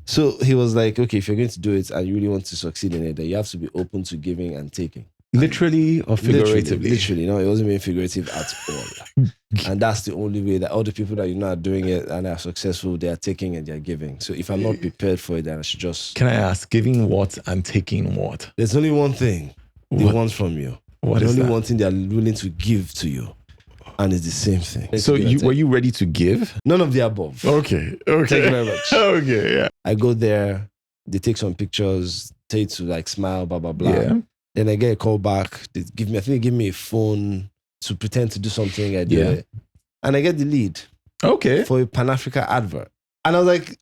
So he was like, okay, if you're going to do it and you really want to succeed in it, then you have to be open to giving and taking. Literally or figuratively? Literally. No, it wasn't being figurative at all. And that's the only way that all the people that you know are doing it and are successful, they are taking and they're giving. So if I'm not prepared for it, then I should just... Can I ask, giving what and taking what? There's only one thing they want from you. What There's is only that? one thing they are willing to give to you. And it's the same thing. So were you ready to give? None of the above. Okay. Thank you very much. Okay, yeah. I go there, they take some pictures, tell you to like smile, blah, blah, blah. Yeah. Then I get a call back. They give me a phone to pretend to do something. I do it. And I get the lead. Okay. For a Pan-Africa advert. And I was like,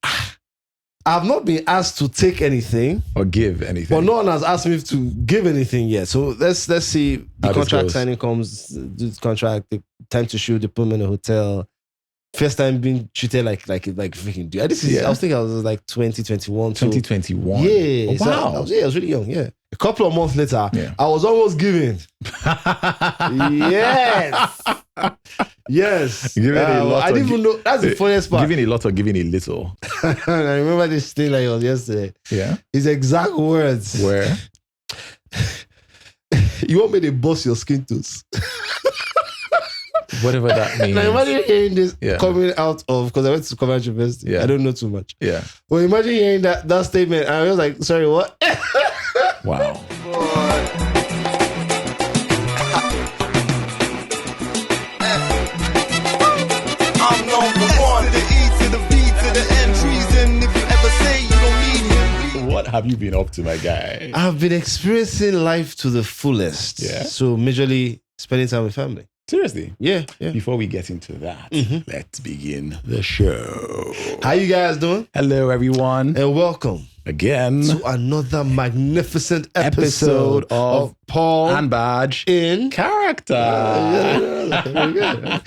I've not been asked to take anything. Or give anything. But no one has asked me to give anything yet. So let's see. The contract signing comes, do the contract, the time to shoot, they put me in a hotel. First time being treated like freaking dude. I was thinking I was like 2021. 2021. Yeah. Oh, wow. I was really young, yeah. A couple of months later, I was almost giving. Yes. Yes. Giving a lot. I didn't even know. That's the funniest part. Giving a lot or giving a little. I remember this thing like it was yesterday. Yeah. His exact words. Where? You want me to bust your skin tooth? Whatever that means. Now imagine hearing this coming out of, because I went to Coventry University. Yeah. I don't know too much. Yeah. Well, imagine hearing that statement. And I was like, sorry, what? Wow. I'm number one to the E to the V to the N treason. If you ever say you don't need me. What have you been up to, my guy? I've been experiencing life to the fullest. Yeah. So majorly spending time with family. Seriously? Yeah. Before we get into that, let's begin the show. How you guys doing? Hello, everyone. And welcome Again to another magnificent episode of Paul and Baaj in Character. Very good.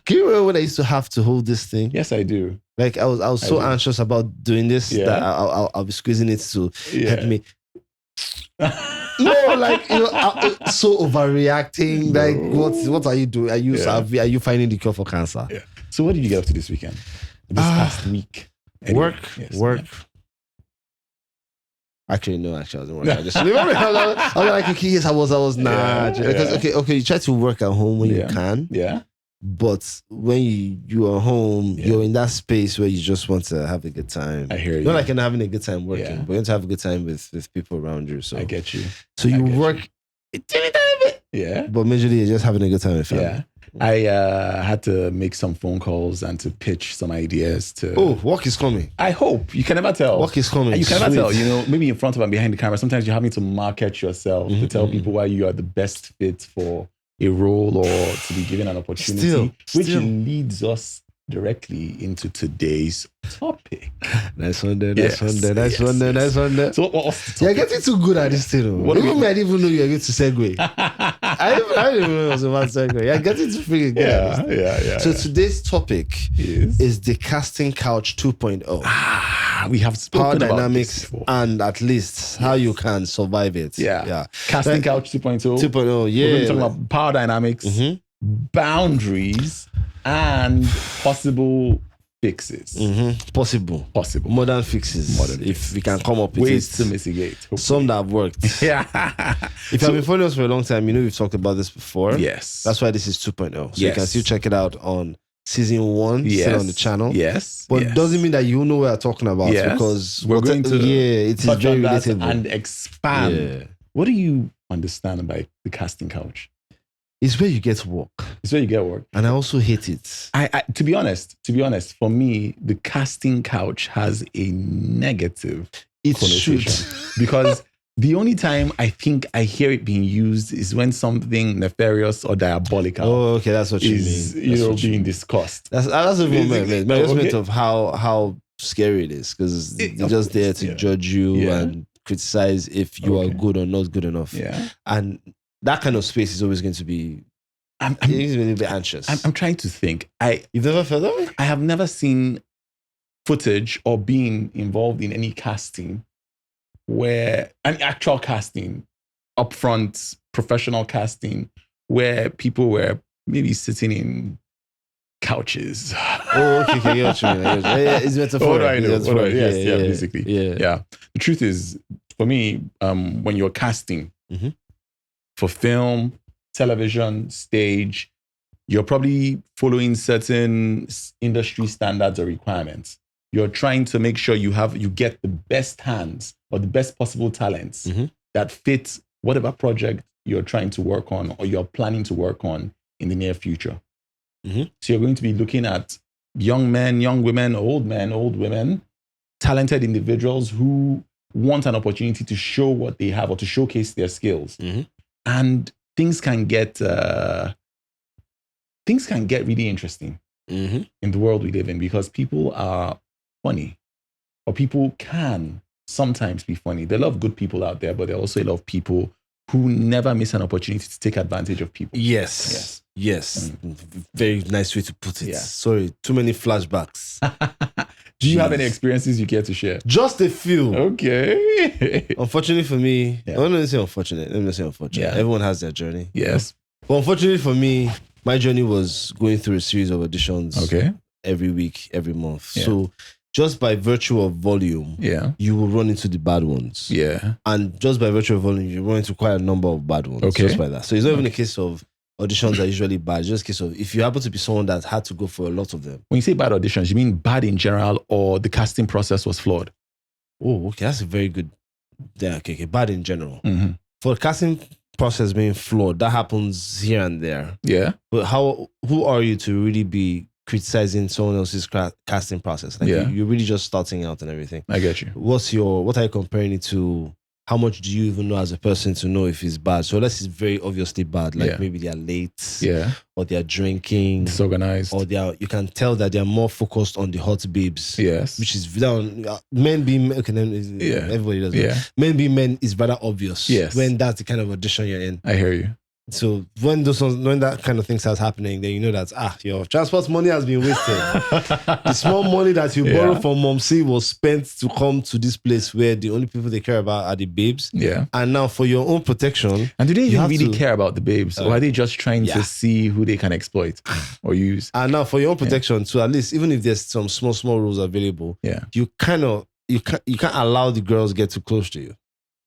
Do you remember when I used to have to hold this thing? Yes, I do. Like I was so anxious about doing this that I'll be squeezing it to help me. No, like so overreacting. Like what are you doing? Are you finding the cure for cancer? Yeah. So what did you get up to this weekend? This past week? Anyway, work. Actually, no. Actually, I wasn't working. I just I was like, okay, yes, I was not. Because okay, you try to work at home when you can. Yeah. But when you are home, you're in that space where you just want to have a good time. I hear you. Not like you're having a good time working, but you want to have a good time with people around you. So I get you. So you work a teeny tiny bit. Yeah. But majorly you're just having a good time with family. Yeah. I had to make some phone calls and to pitch some ideas to... Oh, work is coming. I hope. You can never tell. Work is coming. You can never tell. You know, maybe in front of and behind the camera, sometimes you're having to market yourself to tell people why you are the best fit for a role or to be given an opportunity, which leads us directly into today's topic. Nice one there. So what was the topic? You're getting too good at this thing. What do you mean? I didn't even know you were going to segue. I didn't even know it was about segue. You're getting too freaking good at this thing. So today's topic is the casting couch 2.0. We have spoken power about dynamics this before. And at least how you can survive it. Yeah. Casting couch 2.0. 2.0, yeah. We're going to talk about power dynamics, boundaries, and possible fixes. Possible. Modern fixes. If we can come up with ways to mitigate. Hopefully. Some that have worked. Yeah. If you've been following us for a long time, you know we've talked about this before. Yes. That's why this is 2.0. So you can still check it out on season 1, still on the channel. Yes. But it doesn't mean that you know what we're talking about because we're going to it is very relatable. And expand. Yeah. What do you understand by the casting couch? It's where you get work. It's where you get work. And I also hate it. I to be honest, for me, the casting couch has a negative connotation. Because the only time I think I hear it being used is when something nefarious or diabolical. Oh, okay, that's what you mean. Being discussed. That's a measurement of how scary it is, because they're just there to judge you and criticize if you are good or not good enough. Yeah. And that kind of space is always going to be. I'm a little bit anxious. I'm trying to think. You've never felt that way? I have never seen footage or been involved in any casting where an actual casting, upfront professional casting, where people were maybe sitting in couches. Oh, okay, I get what you mean. Yeah, it's metaphoric. What do I know? It's What do I- metaphoric. yes, basically. Yeah. The truth is, for me, when you're casting Mhm. for film, television, stage, you're probably following certain industry standards or requirements. You're trying to make sure you get the best hands or the best possible talents Mhm. that fit whatever project you're trying to work on or you're planning to work on in the near future. Mhm. So you're going to be looking at young men, young women, old men, old women, talented individuals who want an opportunity to show what they have or to showcase their skills. Mhm. And things can get really interesting Mhm. in the world we live in because people are funny, or people can sometimes be funny. There are a lot of good people out there, but there are also a lot of people who never miss an opportunity to take advantage of people. Yes. Very nice way to put it. Yeah. Sorry, too many flashbacks. Do you have Jeez. any experiences you care to share? Just a few. Okay. Unfortunately for me, Yeah. let me not say unfortunate. Yeah. Everyone has their journey. Yes. But unfortunately for me, my journey was going through a series of auditions Okay. every week, every month. Yeah. So just by virtue of volume, Yeah. you will run into the bad ones. Yeah. And just by virtue of volume, you run into quite a number of bad ones. Okay. Just by that. So it's not even a case of auditions are usually bad. It's just a case of if you happen to be someone that had to go for a lot of them. When you say bad auditions, you mean bad in general, or the casting process was flawed? Oh, okay. That's a very good. Yeah, okay. Bad in general. Mm-hmm. For the casting process being flawed, that happens here and there. Yeah. But who are you to really be criticizing someone else's casting process? Like Yeah. you're really just starting out and everything. I get you. What are you comparing it to? How much do you even know as a person to know if it's bad? So unless it's very obviously bad, like Yeah. maybe they are late, Yeah. or they are drinking, Disorganized. or you can tell that they are more focused on the hot babes. Yes. Which is down. Men being okay, then everybody does. Yeah. Men being men is rather obvious. Yes. When that's the kind of audition you're in. I hear you. So when that kind of thing starts happening, then you know that your transport money has been wasted. The small money that you borrowed from Mom C was spent to come to this place where the only people they care about are the babes. Yeah. And now for your own protection, And do they you even have really to- care about the babes? Or are they just trying to see who they can exploit or use? and now for your own protection, so at least even if there's some small rules available, Yeah. you can't allow the girls get too close to you.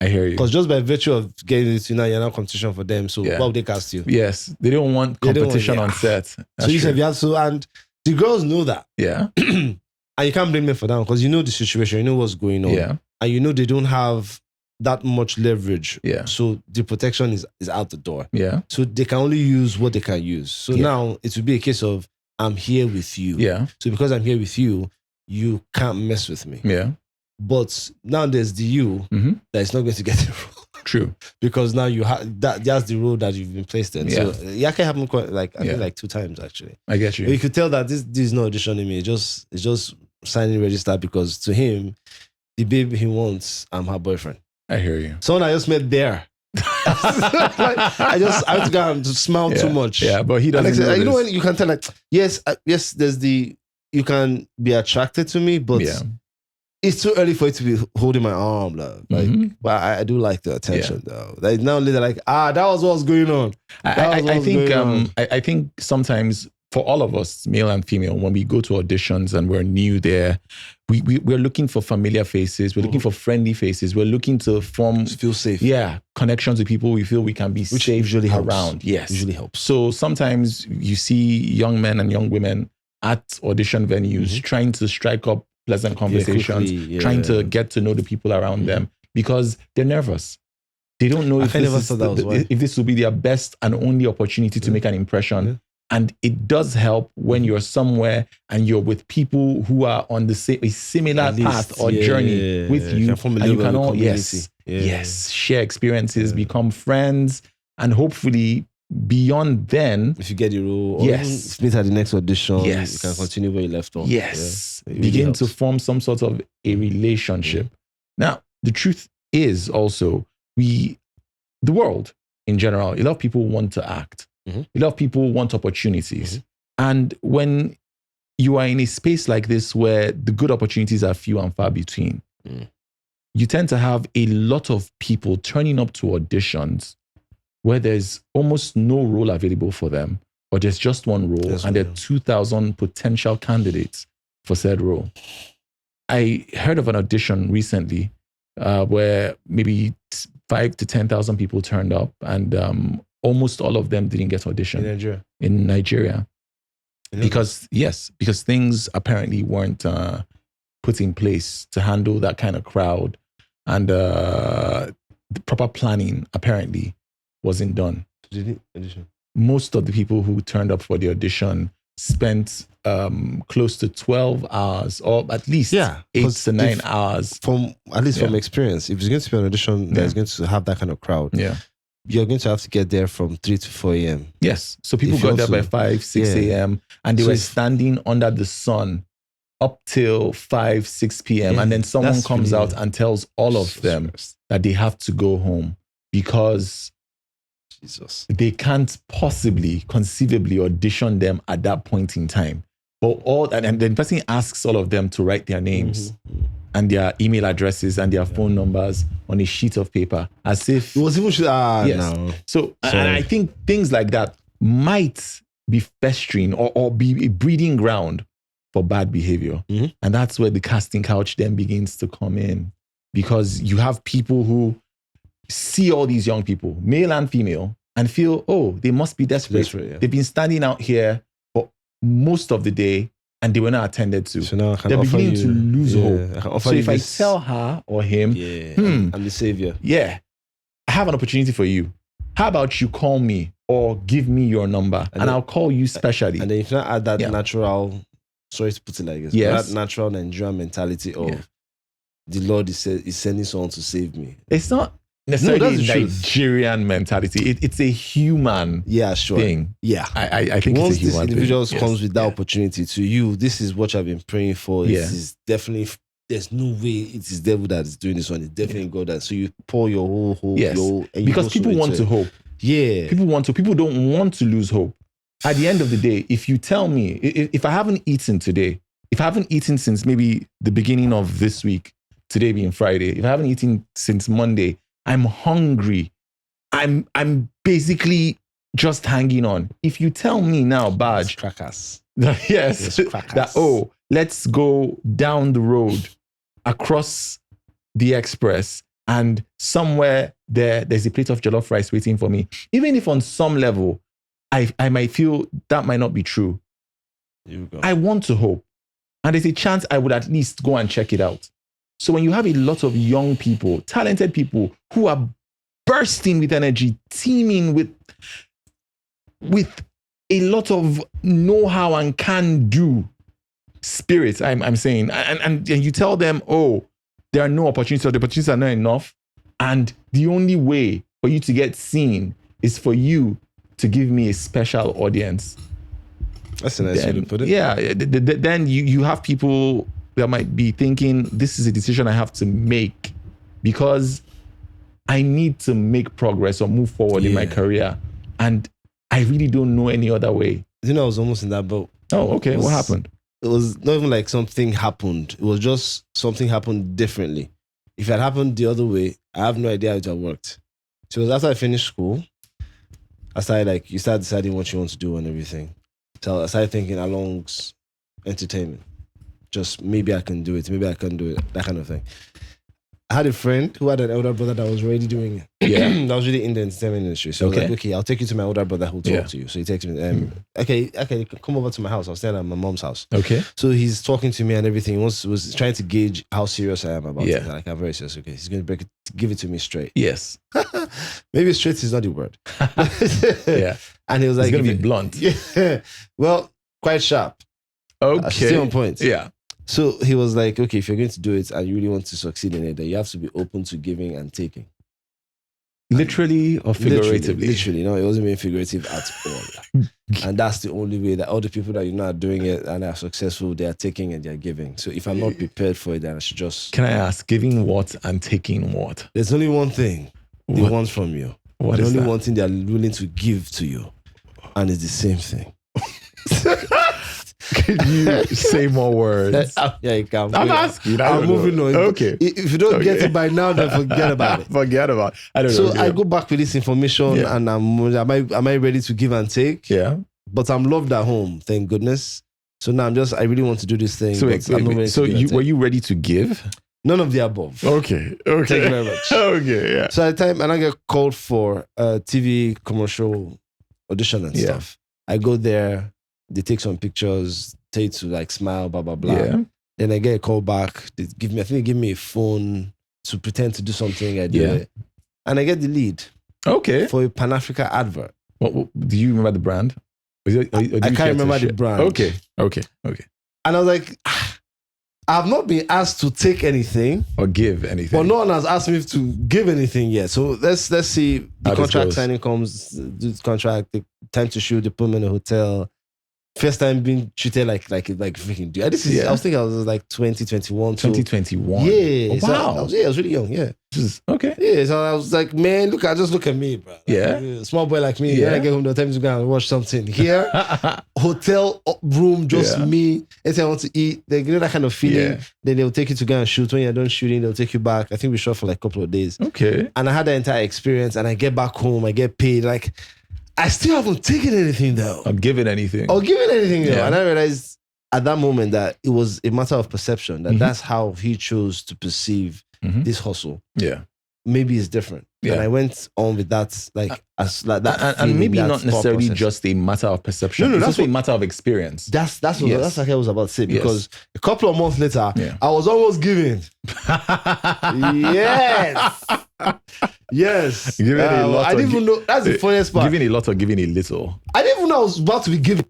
I hear you. Because just by virtue of getting it, you're now competition for them. So why would they cast you? Yes. They don't want They don't want- competition on set. So That's you true. said you have to, and the girls know that. Yeah. And you can't blame them for that because you know the situation, you know what's going on. Yeah. And you know they don't have that much leverage. Yeah. So the protection is out the door. Yeah. So they can only use what they can use. So now it will be a case of I'm here with you. Yeah. So because I'm here with you, you can't mess with me. Yeah. But now there's the you that is not going to get the role. True. Because now you have that's the role that you've been placed in. Yeah. So it can happen quite I think like 2 times actually. I get But you. you could tell that this is not auditioning me. It's just signing register because to him, the babe he wants, I'm her boyfriend. I hear you. Someone I just met there. I have to go and smile too much. Yeah, but he doesn't know you know this. when you can tell like yes, there's you can be attracted to me, but it's too early for it to be holding my arm, like. But I do like the attention though. Like now later, like that was what was going on. I think sometimes for all of us, male and female, when we go to auditions and we're new there, we're looking for familiar faces. We're looking for friendly faces. We're looking to form feel safe. Yeah, connections with people we feel we can be Which safe usually helps. around. Yes, Usually helps. So sometimes you see young men and young women at audition venues trying to strike up pleasant conversations, quickly, trying to get to know the people around them because they're nervous. They don't know if this will be their best and only opportunity to make an impression. Yeah. And it does help when you're somewhere and you're with people who are on a similar path or journey with you. And you can all, share experiences, become friends, and hopefully beyond then, if you get the role, or meet at the next audition, you can continue where you left off. Yes. Really Begin to form some sort of a relationship. Now, the truth is also the world in general, a lot of people want to act. A lot of people want opportunities. And when you are in a space like this where the good opportunities are few and far between, you tend to have a lot of people turning up to auditions where there's almost no role available for them, or there's just one role, and there are 2,000 potential candidates for said role. I heard of an audition recently where maybe 5,000 to 10,000 people turned up, and almost all of them didn't get auditioned in Nigeria. Because things apparently weren't put in place to handle that kind of crowd, and the proper planning apparently wasn't done. Most of the people who turned up for the audition spent close to 12 hours, or at least 8 to 9 hours. From experience, if it's going to be an audition that's going to have that kind of crowd, you're going to have to get there from 3 to 4 a.m. Yes. So people got there by 5, 6 a.m. and they were standing under the sun up till 5, 6 p.m. And then someone comes out and tells all of them that they have to go home because they can't possibly, conceivably audition them at that point in time. But and then the person asks all of them to write their names and their email addresses and their phone numbers on a sheet of paper, as if it was even no. So and I think things like that might be festering or be a breeding ground for bad behavior. And that's where the casting couch then begins to come in, because you have people who see all these young people, male and female, and feel, oh, they must be desperate. They've been standing out here for most of the day and they were not attended to. So now they're beginning to lose hope. So if I tell her or him, I'm the savior. Yeah, I have an opportunity for you. How about you call me or give me your number and I'll call you specially. And then if you not add that natural, sorry to put it like this, that natural Nigerian mentality of the Lord is sending someone to save me. It's not necessarily Nigerian mentality. It's a human thing. Yeah. I think once it's a human thing. Once this individual comes with that opportunity to you, this is what I've been praying for. This is definitely, there's no way it is devil that is doing this one. It's definitely God that. So you pour your whole hope. Because people want to hope. Yeah. People don't want to lose hope. At the end of the day, if you tell me, if I haven't eaten today, if I haven't eaten since maybe the beginning of this week, today being Friday, if I haven't eaten since Monday, I'm hungry. I'm basically just hanging on. If you tell me now, Baaj, crackers. That let's go down the road across the express and somewhere there's a plate of jollof rice waiting for me. Even if on some level I might feel that might not be true. I want to hope. And there's a chance I would at least go and check it out. So when you have a lot of young people, talented people who are bursting with energy, teeming with a lot of know-how and can-do spirit, I'm saying, and you tell them, oh, there are no opportunities, or the opportunities are not enough, and the only way for you to get seen is for you to give me a special audience. That's a nice way to put it. Yeah, then you have people that might be thinking, this is a decision I have to make because I need to make progress or move forward in my career. And I really don't know any other way. I was almost in that boat. Oh, okay. What happened? It was not even like something happened. It was just something happened differently. If it had happened the other way, I have no idea how it had worked. So it was after I finished school, I started you start deciding what you want to do and everything. So I started thinking along entertainment. Just maybe I can do it, maybe I can do it, that kind of thing. I had a friend who had an elder brother that was already doing it. Yeah. That was really in the entertainment industry. So I was like, okay, I'll take you to my older brother who'll talk to you. So he takes me, okay, come over to my house. I was staying at my mom's house. Okay. So he's talking to me and everything. He was trying to gauge how serious I am about it. Like, I'm very serious. Okay, he's going to give it to me straight. Yes. Maybe straight is not the word. Yeah. And he was like, it's going to be blunt. Yeah. Well, quite sharp. Okay. Still on point. Yeah. So he was like, okay, if you're going to do it and you really want to succeed in it, then you have to be open to giving and taking. Literally or figuratively? Literally. No, it wasn't being figurative at all. And that's the only way that all the people that are doing it and are successful, they are taking and they're giving. So if I'm not prepared for it, then I should just... Can I ask, giving what and taking what? There's only one thing they want from you. What is only that? one thing they are willing to give to you. And it's the same thing. Can you say more words? Yeah, you can. I'm asking. I'm moving on. Okay. If you don't get it by now, then forget about it. Forget about it. I don't know. So I go back with this information and am I ready to give and take? Yeah. but I'm loved at home, thank goodness. So now I really want to do this thing. So were you ready to give? None of the above. Okay. Thank you very much. Okay, yeah. So at the time, and I get called for a TV commercial audition and stuff. I go there, they take some pictures, tell you to like smile, blah, blah, blah. Yeah. Then I get a call back. I think they give me a phone to pretend to do something. I do it. And I get the lead. Okay. For a Pan-Africa advert. What, do you remember the brand? I can't remember the brand. Okay. And I was like, I've not been asked to take anything. Or give anything. But no one has asked me to give anything yet. So let's see. The contract signing comes, the contract, the time to shoot, they put me in a hotel. First time being treated like freaking dude. I was thinking I was like 2021. 2021. Yeah. Oh, wow. I was really young, yeah. Okay. Yeah, so I was like, man, look at me, bro. Yeah. Small boy like me. Yeah. I get home, they'll tell me to go and watch something. Here, hotel room, just me. Anything I want to eat, they get that kind of feeling. Yeah. Then they'll take you to go and shoot. When you're done shooting, they'll take you back. I think we shot for like a couple of days. Okay. And I had the entire experience and I get back home, I get paid. Like, I still haven't taken anything though. Or given anything. Though. And I realized at that moment that it was a matter of perception, that that's how he chose to perceive this hustle. Yeah. Maybe it's different. Yeah. And I went on with that, and maybe not necessarily just a matter of perception. It's also a matter of experience. That's what I was about to say, because a couple of months later, I was almost giving. Yes. Giving a lot. I didn't even know. That's the funniest part. Giving a lot or giving a little. I didn't even know I was about to be giving.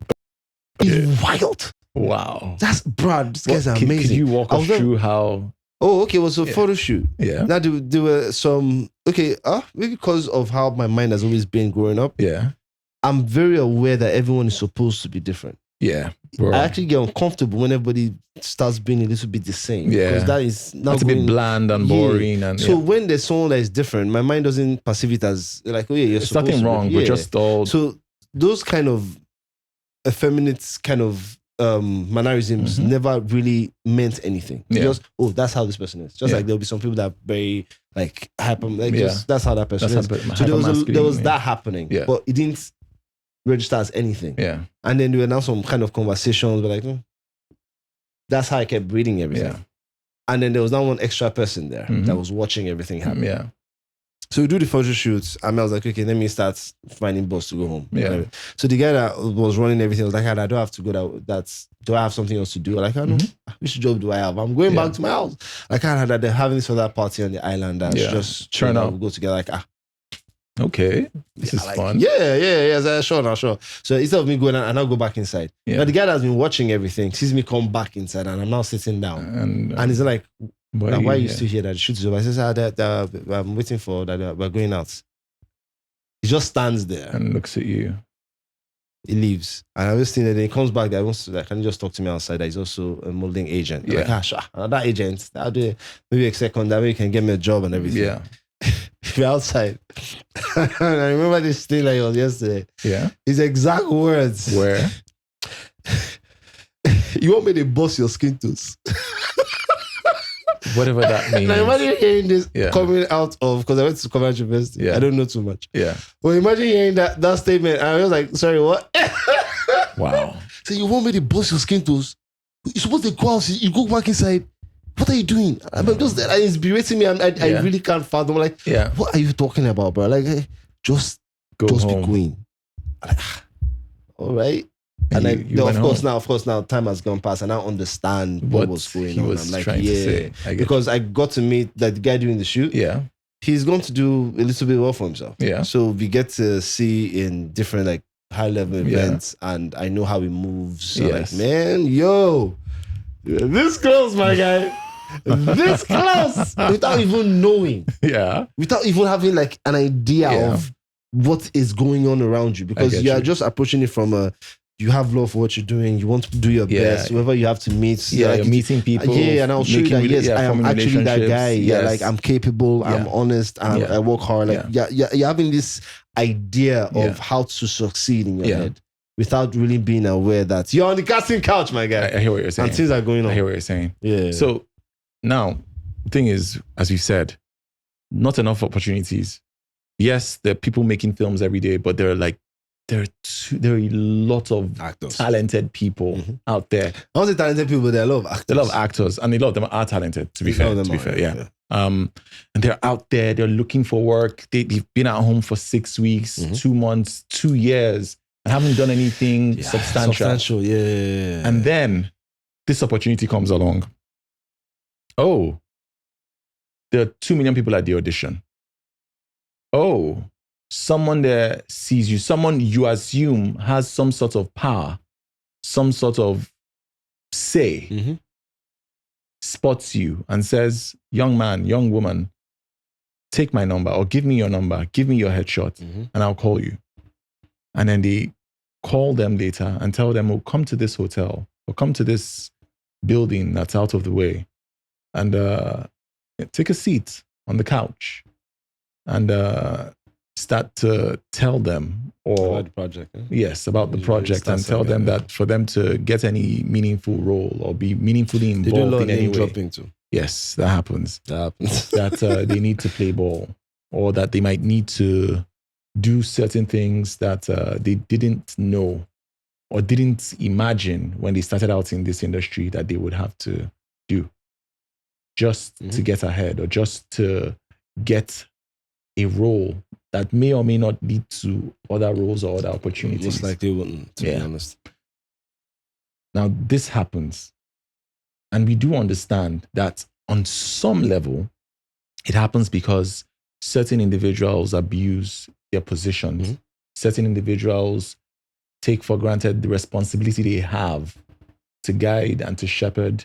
It's wild. Wow. That's Brad. These guys are amazing. Could you walk us through how? Oh, okay. It was a photo shoot. Yeah. Now there were some. Okay. Maybe because of how my mind has always been growing up. Yeah. I'm very aware that everyone is supposed to be different. Yeah. Bro. I actually get uncomfortable when everybody starts being a little bit the same. Yeah. Because that is not it's a bit bland and boring. And so when there's someone that is different, my mind doesn't perceive it as like, oh yeah, you're supposed nothing wrong, but just all. So those kind of effeminate kind of mannerisms never really meant anything. Just, that's how this person is. Just like there'll be some people that are very like hyper, just that's how that person is. So there was that happening, but it didn't register as anything. Yeah. And then there were now some kind of conversations, but like, that's how I kept reading everything. Yeah. And then there was now one extra person there that was watching everything happen. Yeah. So we do the photo shoots, and I was like, okay, let me start finding bus to go home. Yeah. So the guy that was running everything was like, I don't have to go. Do I have something else to do? Like, I don't know. Which job do I have? I'm going back to my house. Like, I had they're having this other party on the island that's just turn up. We go together. Like, okay, this is like, fun. Yeah. Sure. So instead of me going out, and I'll go back inside. Yeah. But the guy that's been watching everything sees me come back inside, and I'm now sitting down. And he's like, why are you still here? That the shoot is over. I says, I'm waiting for that. We're going out. He just stands there and looks at you. He leaves, and I was thinking that he comes back. That wants to like, can you just talk to me outside? That he's also a modeling agent. Yeah. Like, sure. That agent, I'll do maybe a second. That way you can get me a job and everything. Yeah. We're outside. And I remember this thing like it was yesterday. Yeah. His exact words. Where? You want me to bust your skin tooth? Whatever that means. Now imagine hearing this coming out of, because I went to Coventry University. Yeah. I don't know too much. Yeah. Well, imagine hearing that statement. And I was like, sorry, what? Wow. So you want me to bust your skin tooth? You're supposed to go out, you go back inside. What are you doing? I'm just there. It's berating me. I really can't fathom. Like, what are you talking about, bro? Like, hey, just be going. Like, all right. And of course, now time has gone past, and I understand what was going on. I'm like, trying to say. Because I got to meet that guy doing the shoot. Yeah. He's going to do a little bit well for himself. Yeah. So we get to see in different like high level events, and I know how he moves. So like, man, this close, my guy. This close. Without even knowing. Yeah. Without even having like an idea of what is going on around you. Because you are just approaching it from you have love for what you're doing. You want to do your best. Whoever you have to meet. Yeah, you're meeting people. Yeah, and I'll show you that, yes, I am actually that guy. Yeah, like I'm capable, I'm honest, I work hard. Like, you're having this idea of how to succeed in your head without really being aware that you're on the casting couch, my guy. I hear what you're saying. And things are going on. I hear what you're saying. Yeah. So now, the thing is, as you said, not enough opportunities. Yes, there are people making films every day, but there are like there are a lot of Actors. talented people out there. I want to say talented people, but there are a lot of actors. There are a lot of actors, and a lot of them are talented, to be fair. Yeah. And they're out there, they're looking for work. They've been at home for 6 weeks, 2 months, 2 years, and haven't done anything substantial. Yeah. And then this opportunity comes along. Oh, there are 2 million people at the audition. Oh, someone there sees you, someone you assume has some sort of power, some sort of say, spots you and says, young man, young woman, take my number or give me your number, give me your headshot, and I'll call you. And then they call them later and tell them, oh, come to this hotel or come to this building that's out of the way and take a seat on the couch and start to tell them about the project. Yes, about the project, and tell them that for them to get any meaningful role or be meaningfully involved in any way. Dropping too. Yes, that happens. That they need to play ball, or that they might need to do certain things that they didn't know or didn't imagine when they started out in this industry that they would have to do just to get ahead, or just to get a role that may or may not lead to other roles or other opportunities. Most likely wouldn't, to be honest. Now, this happens. And we do understand that on some level, it happens because certain individuals abuse their positions. Certain individuals take for granted the responsibility they have to guide and to shepherd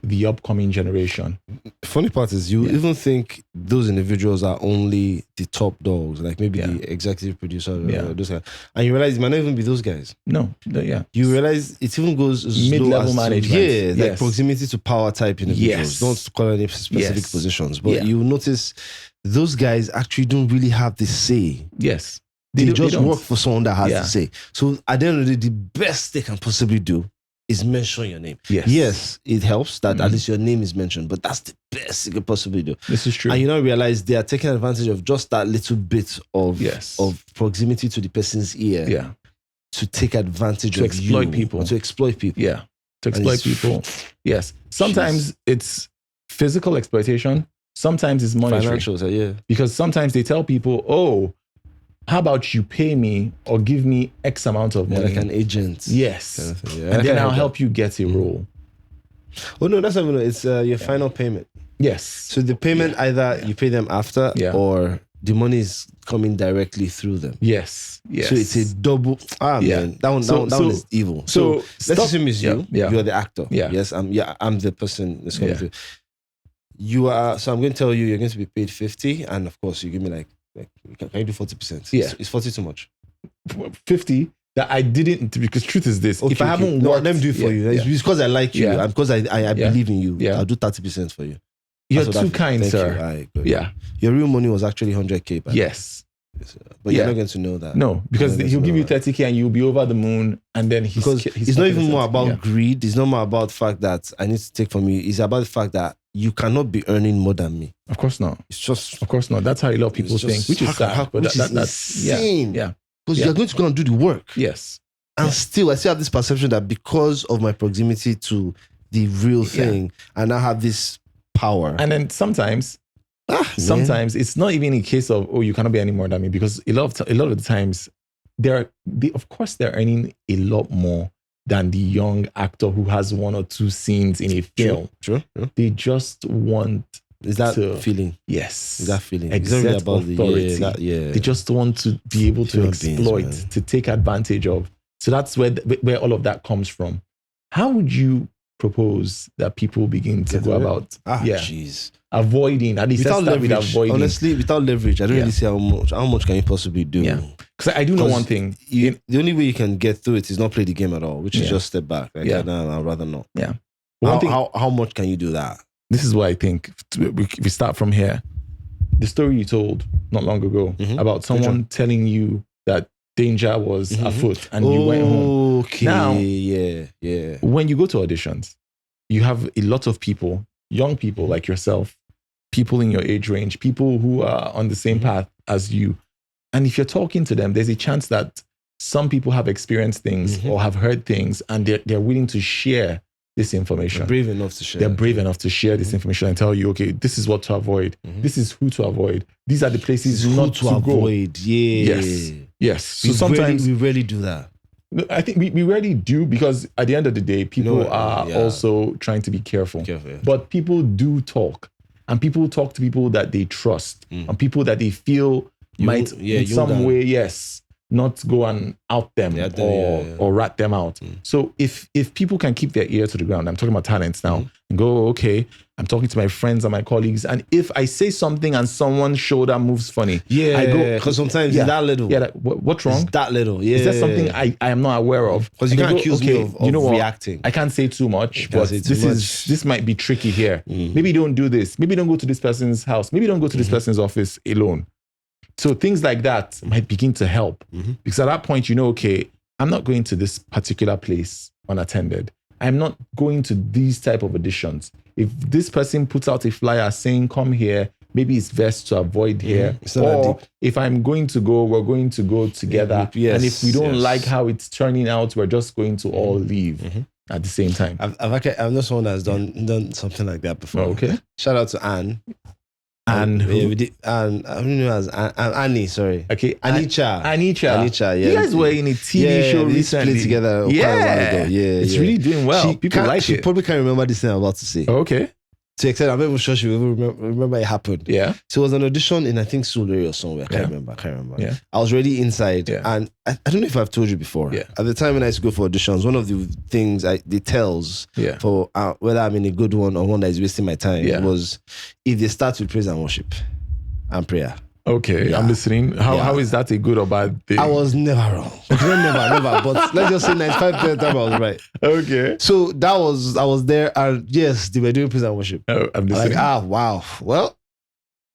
the upcoming generation. Funny part is you even think those individuals are only the top dogs, like maybe the executive producer or those guys. And you realize it might not even be those guys. No, You realize it even goes mid-level management. Like proximity to power type individuals. Don't call any specific positions, but you notice those guys actually don't really have the say. Yes. They just work for someone that has the say. So at the end of the day, the best they can possibly do is mention your name. Yes, it helps that at least your name is mentioned, but that's the best you can possibly do. This is true. And you don't realize they are taking advantage of just that little bit of proximity to the person's ear to take advantage of exploit people. To exploit people. Yeah, to exploit people. Yes. Sometimes it's physical exploitation. Sometimes it's monetary. Financials, Because sometimes they tell people, oh, how about you pay me or give me X amount of money? Like an agent. Yes. Kind of thing, and then I'll help you get a role. Oh, no, that's not even, it's your final payment. Yes. So the payment, either you pay them after or the money is coming directly through them. Yes. So it's a double, man, that one is evil. So let's assume it's you. You're the actor. Yes, I'm the person that's coming through. So I'm going to tell you, you're going to be paid 50, and of course you give me like can you do 40%? Yeah. It's 40 too much. 50 that I didn't, because truth is this. If I haven't worked, let me do it for you. It's because I like you and because I believe in you. I'll do 30% for you. You're too kind, sir. Your real money was actually 100K. Yes. But you're not going to know that. No, because he'll give you 30K and you'll be over the moon, and then he's it's not even more about greed. It's not more about the fact that I need to take from you. It's about the fact that you cannot be earning more than me. Of course not. It's just... Of course not. That's how a lot of people think, which is sad. Which is insane. Yeah. Because you're going to go and do the work. Yes. And still, I still have this perception that because of my proximity to the real thing, I now have this power. And then sometimes it's not even a case of, oh, you cannot be any more than me, because a lot of the times, of course they're earning a lot more than the young actor who has 1 or 2 scenes in a film. True. They just want... Is that feeling? Yes. Is that feeling? Exert authority. They just want to be able to exploit, to take advantage of. So that's where all of that comes from. How would you propose that people begin to go about avoiding, at least without leverage? Avoiding. Honestly, without leverage, I don't really see how much can you possibly do. Because I do know one thing. The only way you can get through it is not play the game at all, which is just step back. I'd rather not. Yeah. How much can you do that? This is what I think. We start from here. The story you told not long ago about someone telling you that danger was afoot and you went home. Okay. Now, yeah. When you go to auditions, you have a lot of people, young people like yourself, people in your age range, people who are on the same path as you. And if you're talking to them, there's a chance that some people have experienced things or have heard things, and they're willing to share this information. They're brave enough to share. They're brave enough to share this information and tell you, okay, this is what to avoid. This is who to avoid. These are the places not to avoid. Go. Yeah. Yes. So sometimes we rarely do that. I think we rarely do, because at the end of the day, people are also trying to be careful. But people do talk, and people talk to people that they trust, and people that they feel might in some way, not go and out them or rat them out. So if people can keep their ear to the ground, I'm talking about talents now, and go, okay, I'm talking to my friends and my colleagues, and if I say something and someone's shoulder moves funny, I go, because sometimes it's that little. Yeah, like, what's wrong? It's that little. Yeah. Is there something I am not aware of? Because you can't accuse me of reacting. I can't say too much, but this might be tricky here. Maybe don't do this. Maybe don't go to this person's house. Maybe don't go to this person's office alone. So things like that might begin to help, because at that point, okay, I'm not going to this particular place unattended. I'm not going to these type of auditions. If this person puts out a flyer saying, come here, maybe it's best to avoid here. Or if I'm going to go, we're going to go together. And if we don't like how it's turning out, we're just going to all leave at the same time. I've known someone that's done something like that before. Okay. Shout out to Anne. And we did, and I don't know as Annie, sorry. Okay. Anisha, yeah. You guys were in a TV show recently. Played together quite a while ago. It's really doing well. People like it. She probably can't remember this thing I'm about to say. Okay. To the extent I'm not even sure she will remember it happened. Yeah. So it was an audition in, I think, Surrey or somewhere. I can't remember. Yeah. I was already inside. And I don't know if I've told you before. Yeah. At the time when I used to go for auditions, one of the things, the tells for whether I'm in a good one or one that is wasting my time was if they start with praise and worship and prayer. Okay, I'm listening. How is that a good or bad thing? I was never wrong. never. But let's just say 95% of the time I was right. Okay. So I was there, and yes, they were doing praise and worship. Oh, I'm listening. Like, wow. Well,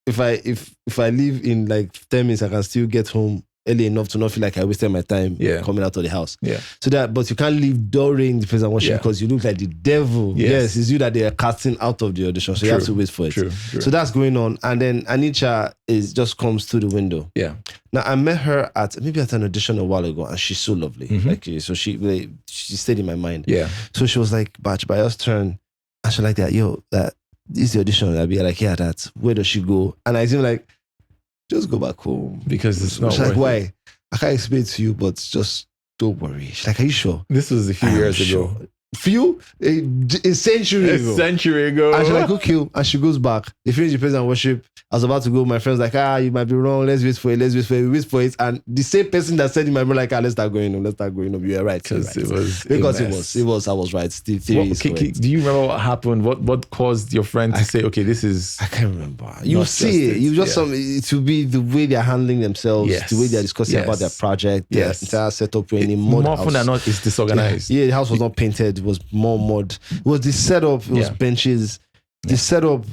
if I leave in like 10 minutes, I can still get home early enough to not feel like I wasted my time coming out of the house. Yeah. So but you can't leave during the praise and worship because you look like the devil. Yes, it's you that they are casting out of the audition. So you have to wait for it. True. So that's going on. And then Anisha just comes through the window. Yeah. Now I met her at an audition a while ago, and she's so lovely. Like, so she stayed in my mind. Yeah. So she was like, Baaj, by us turn. And she's like, that is the audition. I'll be like, yeah, that's where does she go? And I seem like, just go back home. Because it's not She's like, why? I can't explain it to you, but just don't worry. She's like, are you sure? This was a few years ago. Few? A century ago. A century ago. And she's like, okay. And she goes back. They finish the praise and worship. I was about to go. My friend's like, you might be wrong. Let's wait for it. We wait for it. And the same person that said in my brain, like, let's start going on. You were right. Because it was. I was right. The theory is correct. Do you remember what happened? What caused your friend to say, okay, this is... I can't remember. You see it. You just it will be the way they're handling themselves, the way they're discussing about their project, their entire setup. More often than not, it's disorganized. Yeah, the house was not painted. It was more mud. It was the setup. It was benches. The setup.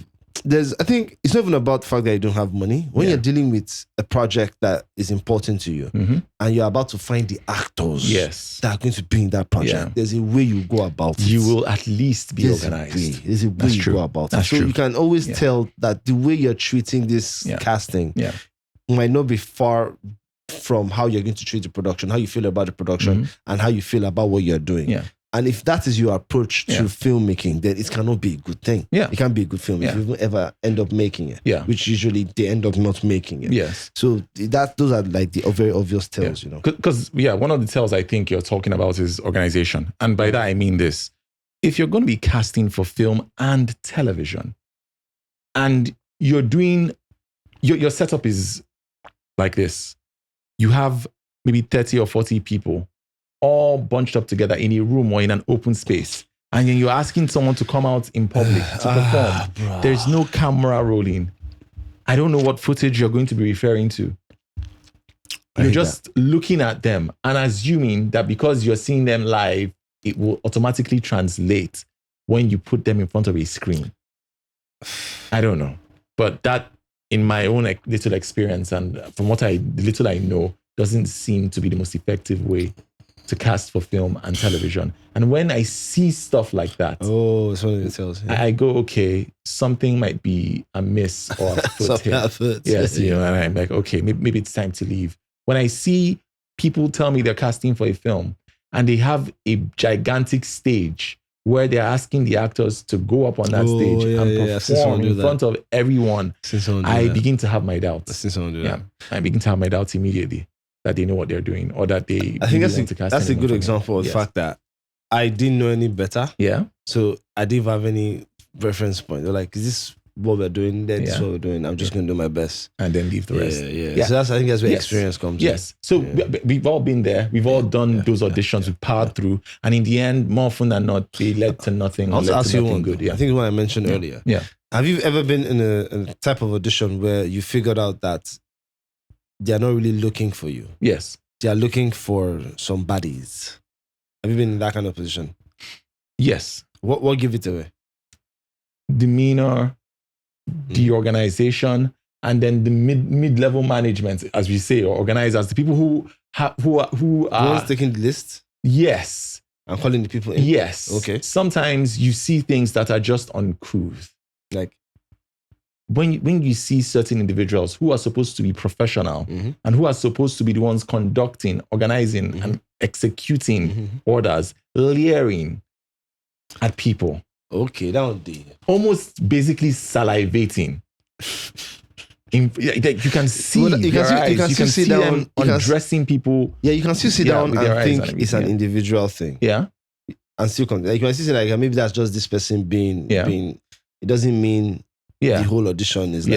I think it's not even about the fact that you don't have money. When you're dealing with a project that is important to you and you're about to find the actors that are going to be in that project, there's a way you go about it. You will at least be organized. There's a way you go about it. So you can always tell that the way you're treating this casting might not be far from how you're going to treat the production, how you feel about the production, and how you feel about what you're doing. Yeah. And if that is your approach to filmmaking, then it cannot be a good thing. Yeah. It can't be a good film if you ever end up making it. Yeah. Which usually they end up not making it. Yes. So those are like the very obvious tells, Because one of the tells I think you're talking about is organization. And by that I mean this. If you're going to be casting for film and television, and you're doing your setup is like this. You have maybe 30 or 40 people all bunched up together in a room or in an open space. And then you're asking someone to come out in public to perform. There's no camera rolling. I don't know what footage you're going to be referring to. You're just looking at them and assuming that because you're seeing them live, it will automatically translate when you put them in front of a screen. I don't know. But that, in my own little experience and from what little I know, doesn't seem to be the most effective way to cast for film and television. And when I see stuff like that, it's one of the tells. Yeah. I go, okay, something might be amiss or afoot here. Yes, and I'm like, okay, maybe it's time to leave. When I see people tell me they're casting for a film and they have a gigantic stage where they're asking the actors to go up on that stage and perform in front of everyone, I begin to have my doubts. I begin to have my doubts immediately that they know what they're doing or that they. I think that's a good example of the fact that I didn't know any better. Yeah. So I didn't have any reference point. They're like, is this what we're doing? Then this is what we're doing. I'm just going to do my best. And then leave the rest. Yeah. So I think that's where experience comes in. Yes. So we've all been there. We've all done those auditions. We've powered through. And in the end, more often than not, they led to nothing. I'll ask you one good. I think what I mentioned earlier. Yeah. Have you ever been in a type of audition where you figured out that they're not really looking for you? Yes. They are looking for some buddies. Have you been in that kind of position? Yes. What give it away? Demeanor, the organization, and then the mid-level management, as we say, or organizers, the people who are the ones taking the list. Yes. I'm calling the people in. Yes. Okay. Sometimes you see things that are just uncouth. Like when you see certain individuals who are supposed to be professional and who are supposed to be the ones conducting, organizing, and executing orders, leering at people. Okay, that would be almost basically salivating. You can see you can see them undressing people. Yeah, you can still sit down and think it's an individual thing. Yeah, and still you can still say like maybe that's just this person being. It doesn't mean the whole audition is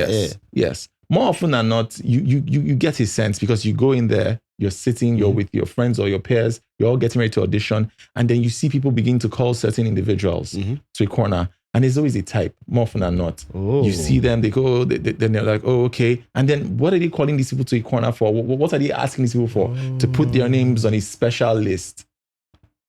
yes. More often than not, you get a sense because you go in there, you're sitting, you're with your friends or your peers, you're all getting ready to audition, and then you see people begin to call certain individuals to a corner, and there's always a type, more often than not. You see them, they go, then they're like, oh, okay. And then what are they calling these people to a corner for? What are they asking these people for? To put their names on a special list.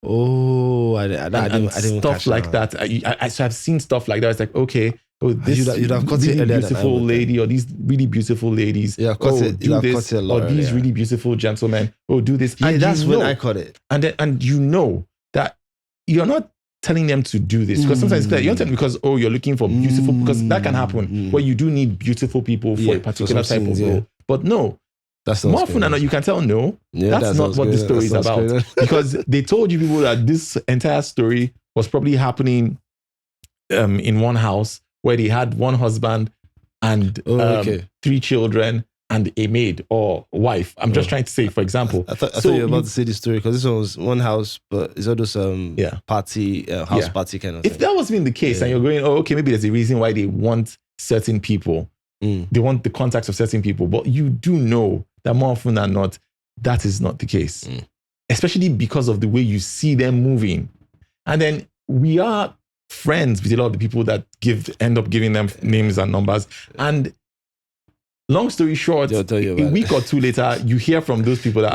I didn't stuff like that. I've seen stuff like that. It's like, okay, this you'd have really beautiful lady or these really beautiful ladies. Yeah, do this, or these really beautiful gentlemen. Do this. And that's when I caught it. And you know that you're not telling them to do this because sometimes you're not telling because you're looking for beautiful, because that can happen where you do need beautiful people for a particular type of role. But no. That's more often than not, you can tell no. That's not what the story is about. Because they told you people that this entire story was probably happening in one house where they had one husband and 3 children and a maid or wife. I'm just trying to say, for example. I thought you were about to say this story because this one was one house, but it's all those party, house party kind of thing. If that was been the case and you're going, maybe there's a reason why they want certain people. They want the contacts of certain people, but you do know that more often than not, that is not the case. Especially because of the way you see them moving. And then we are friends with a lot of the people that end up giving them names and numbers. And long story short, a week or two later, you hear from those people that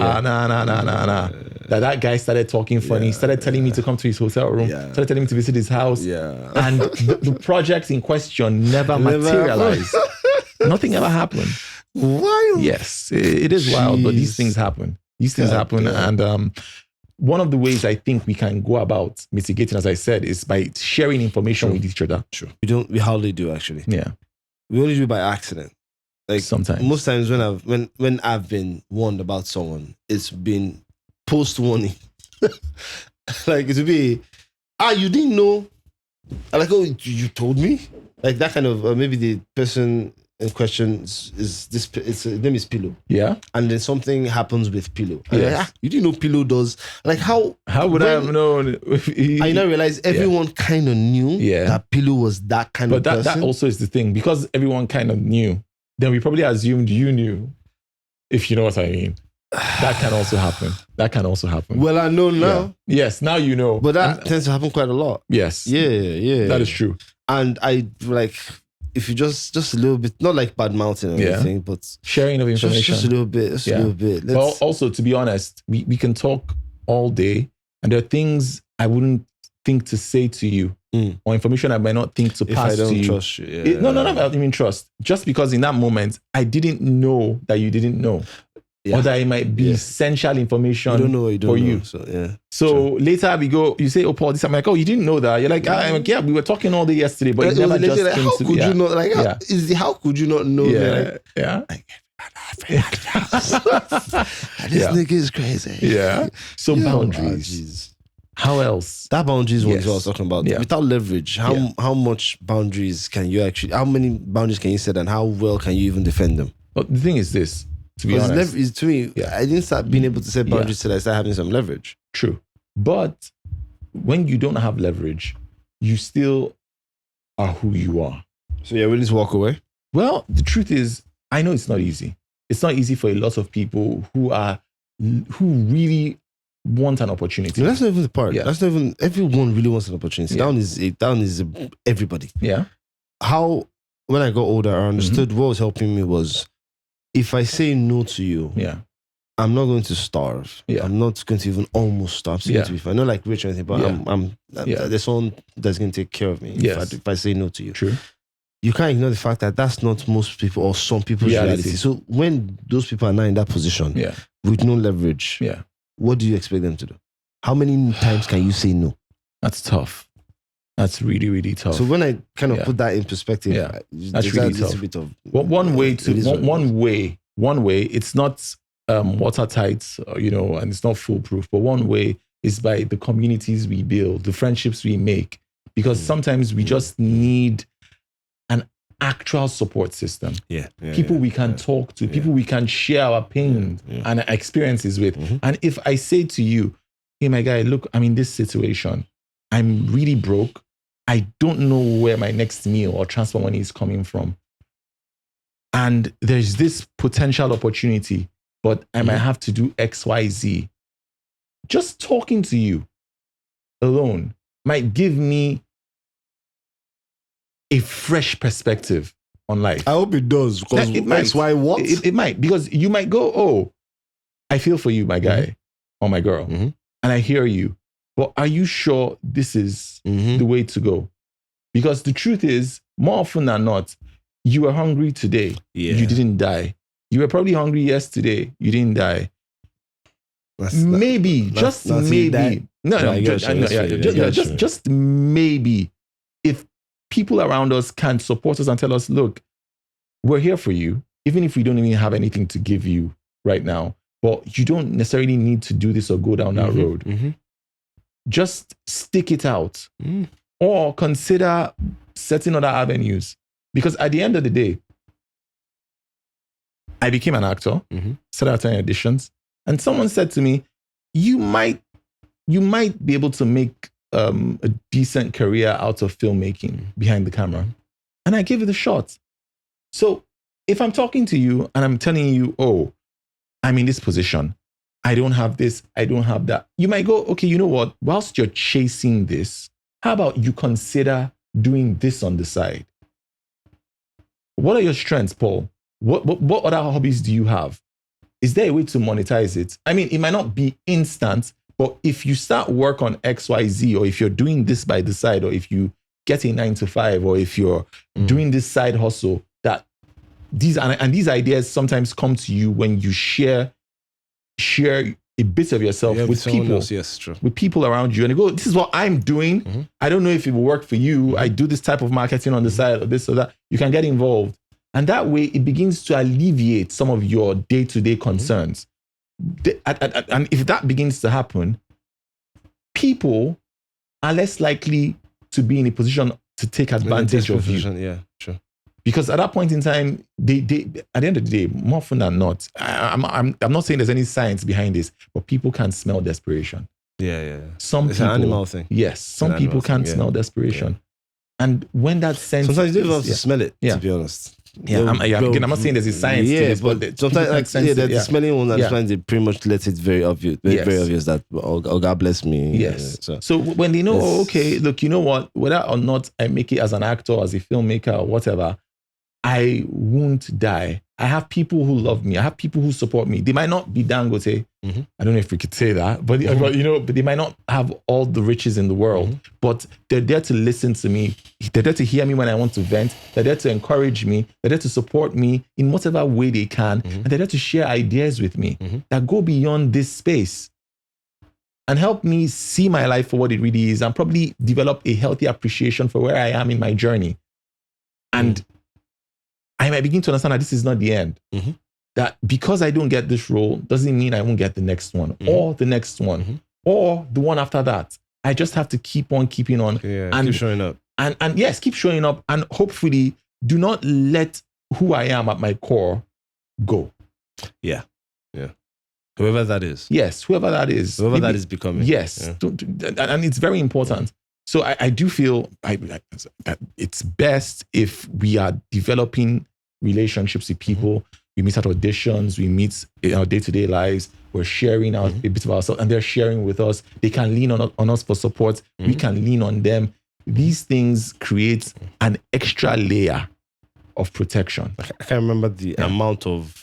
that guy started talking funny, started telling me to come to his hotel room, started telling me to visit his house. And the projects in question never materialized. Nothing ever happened. Wild. Yes, it is wild, but these things happen. And one of the ways I think we can go about mitigating, as I said, is by sharing information with each other. True. We hardly do actually. Yeah. We only do it by accident. Like sometimes. Most times when I've been warned about someone, it's been post-warning. Like it would be, you didn't know. I'm like, you told me? Like that kind of, maybe the person in question is this, his name is Pillow. Yeah. And then something happens with Pillow. Like, you didn't know Pillow does. Like how would I have known? I now realize everyone kind of knew that Pillow was that kind of person. But that also is the thing. Because everyone kind of knew, then we probably assumed you knew, if you know what I mean. That can also happen. Well, I know now. Yeah. Yes, now you know. But that tends to happen quite a lot. Yes. Yeah. That is true. And I like, if you just a little bit, not like bad mouthing or anything, but sharing of information. Just a little bit. Well, also, to be honest, we can talk all day, and there are things I wouldn't think to say to you, or information I might not think to pass to you. If I don't trust you. No, I don't even trust. Just because in that moment, I didn't know that you didn't know. Or that it might be essential information for you. So later you say, Paul, this. I'm like, you didn't know that. You're like, we were talking all day yesterday, but it never just came to how could you not? Like, how could you not know that? Yeah. This nigga is crazy. Yeah. So boundaries. How else? That boundaries one is what I was talking about. Yeah. Without leverage, how much boundaries can you actually? How many boundaries can you set, and how well can you even defend them? Well, the thing is this. To be honest, to me, I didn't start being able to set boundaries till I started having some leverage. True, but when you don't have leverage, you still are who you are. So you're willing to walk away? Well, the truth is, I know it's not easy. It's not easy for a lot of people who really want an opportunity. No, that's not even the part. Yeah. That's not even, everyone really wants an opportunity. Yeah. Down is everybody. Yeah. How, when I got older, I understood what was helping me was, if I say no to you, I'm not going to starve. Yeah. I'm not going to even almost starve. So to be fine. Not like rich or anything, but there's someone that's going to take care of me if I say no to you. True. You can't ignore the fact that that's not most people or some people's reality. So when those people are now in that position with no leverage, what do you expect them to do? How many times can you say no? That's tough. That's really, really tough. So when I kind of put that in perspective, that's really tough. Bit of, one way, it's not watertight, and it's not foolproof, but one way is by the communities we build, the friendships we make, because sometimes we just need an actual support system. People we can talk to, people we can share our pain and experiences with. And if I say to you, hey, my guy, look, I'm in this situation. I'm really broke. I don't know where my next meal or transport money is coming from. And there's this potential opportunity, but I might have to do X, Y, Z. Just talking to you alone might give me a fresh perspective on life. I hope it does, because X, Y, what? It might, because you might go, oh, I feel for you, my guy or my girl, and I hear you. But are you sure this is the way to go? Because the truth is, more often than not, you were hungry today, you didn't die. You were probably hungry yesterday, you didn't die. Maybe, just maybe. Just maybe. If people around us can support us and tell us, look, we're here for you, even if we don't even have anything to give you right now, but you don't necessarily need to do this or go down that road. Just stick it out or consider setting other avenues. Because at the end of the day, I became an actor, started attending auditions, and someone said to me, you might be able to make a decent career out of filmmaking behind the camera. And I gave it a shot. So if I'm talking to you and I'm telling you, oh, I'm in this position, I don't have this, I don't have that, you might go, okay, you know what? Whilst you're chasing this, how about you consider doing this on the side? What are your strengths, Paul? What other hobbies do you have? Is there a way to monetize it? I mean, it might not be instant, but if you start work on X, Y, Z, or if you're doing this by the side, or if you get a 9-to-5, or if you're doing this side hustle, that these ideas sometimes come to you when you share a bit of yourself with people, with people around you, and they go, this is what I'm doing. I don't know if it will work for you. I do this type of marketing on the side, or this or that. You can get involved. And that way it begins to alleviate some of your day-to-day concerns. And if that begins to happen, people are less likely to be in a position to take advantage of you. Yeah, sure. Because at that point in time, they at the end of the day, more often than not, I'm not saying there's any science behind this, but people can smell desperation. Yeah. It's an animal thing. Yes, some people can smell desperation. Yeah. And when that sense... Sometimes you don't have to smell it, to be honest. Yeah, again, I'm not saying there's a science to this, but sometimes the smelling one, sometimes they pretty much let it very obvious, very obvious that, oh, God bless me. Yes. So when they know, oh, okay, look, you know what, whether or not I make it as an actor, as a filmmaker, or whatever, I won't die. I have people who love me. I have people who support me. They might not be Dangote. I don't know if we could say that, but but they might not have all the riches in the world, but they're there to listen to me. They're there to hear me when I want to vent. They're there to encourage me. They're there to support me in whatever way they can. And they're there to share ideas with me that go beyond this space and help me see my life for what it really is, and probably develop a healthy appreciation for where I am in my journey. And I might begin to understand that this is not the end. that because I don't get this role doesn't mean I won't get the next one or the next one or the one after that. I just have to keep on keeping on and keep showing up. And yes, keep showing up, and hopefully do not let who I am at my core go. Yeah. Whoever that is. Yes, whoever that is. Whoever that is becoming. Yes. Yeah. And it's very important. So I do feel that it's best if we are developing relationships with people. We meet at auditions, we meet in our day-to-day lives, we're sharing a bit of ourselves, and they're sharing with us. They can lean on us for support. We can lean on them. These things create an extra layer of protection. I can't remember the amount of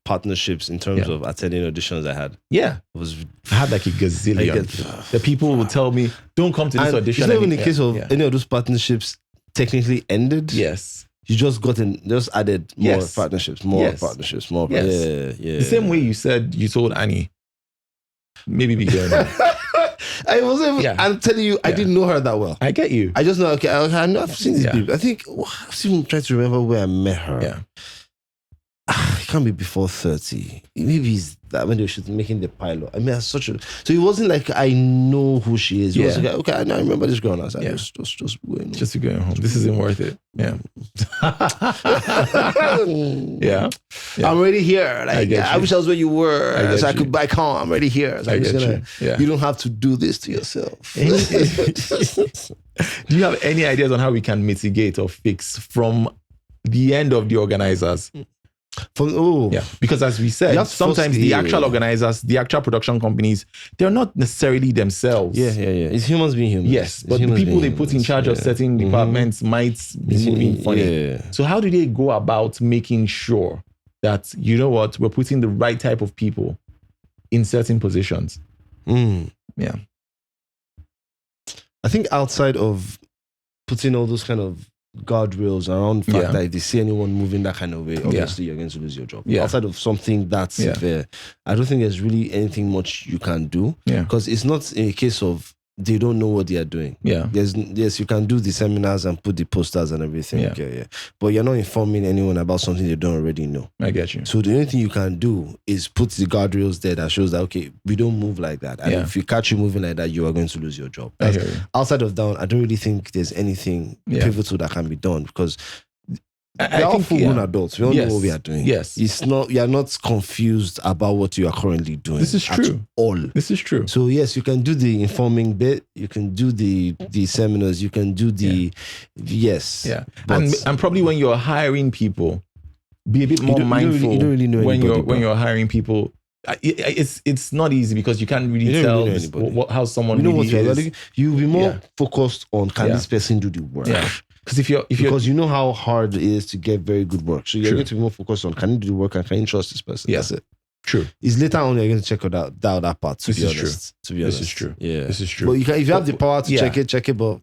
partnerships in terms of attending auditions I had. Yeah. I had like a gazillion. The people will tell me, don't come to this audition. It's not even the case of any of those partnerships technically ended. Yes. You just added more partnerships, more partnerships, more. Yes. Yeah. The same way you said you told Annie, maybe be going on. I'm telling you, I didn't know her that well. I get you. I just know, I know I've seen these people. I think, I've even tried to remember where I met her. Yeah. It can't be before 30. Maybe it's that when they were making the pilot. I mean, so it wasn't like I know who she is. It was like, okay, I remember this girl. And I was like, just going home. Just going home. This isn't worth it. Yeah. Yeah. I'm already here. Like, I wish I was where you were, so I could back home. I'm already here. So you don't have to do this to yourself. Do you have any ideas on how we can mitigate or fix from the end of the organizers? Because as we said, sometimes the actual organizers, the actual production companies, they're not necessarily themselves. It's humans being humans. Yes, but the people they put in charge of certain departments might be moving funny. So how do they go about making sure that, you know what, we're putting the right type of people in certain positions? Yeah. I think outside of putting all those kind of guardrails around the fact that if they see anyone moving that kind of way, obviously you're going to lose your job. Outside of something that's severe, I don't think there's really anything much you can do. Because it's not a case of they don't know what they are doing. Yes, you can do the seminars and put the posters and everything. But you're not informing anyone about something they don't already know. I get you. So the only thing you can do is put the guardrails there that shows that, okay, we don't move like that. And if we catch you moving like that, you are going to lose your job. Outside of that, I don't really think there's anything pivotal that can be done, because we're all full-grown adults. We all know what we are doing. It's not, you are not confused about what you are currently doing. This is true. This is true. So yes, you can do the informing bit. You can do the seminars. You can do the and probably when you're hiring people, be a bit more mindful. You don't really know when you're hiring people. It's not easy because you can't really tell how someone really is. You'll be more focused on, can this person do the work? Because you know how hard it is to get very good work. So you're going to be more focused on, can you do the work and can you trust this person? That's it. True. It's later on you're going to check out that part, to be honest. This is true. Yeah. This is true. But if you have the power to check it, but...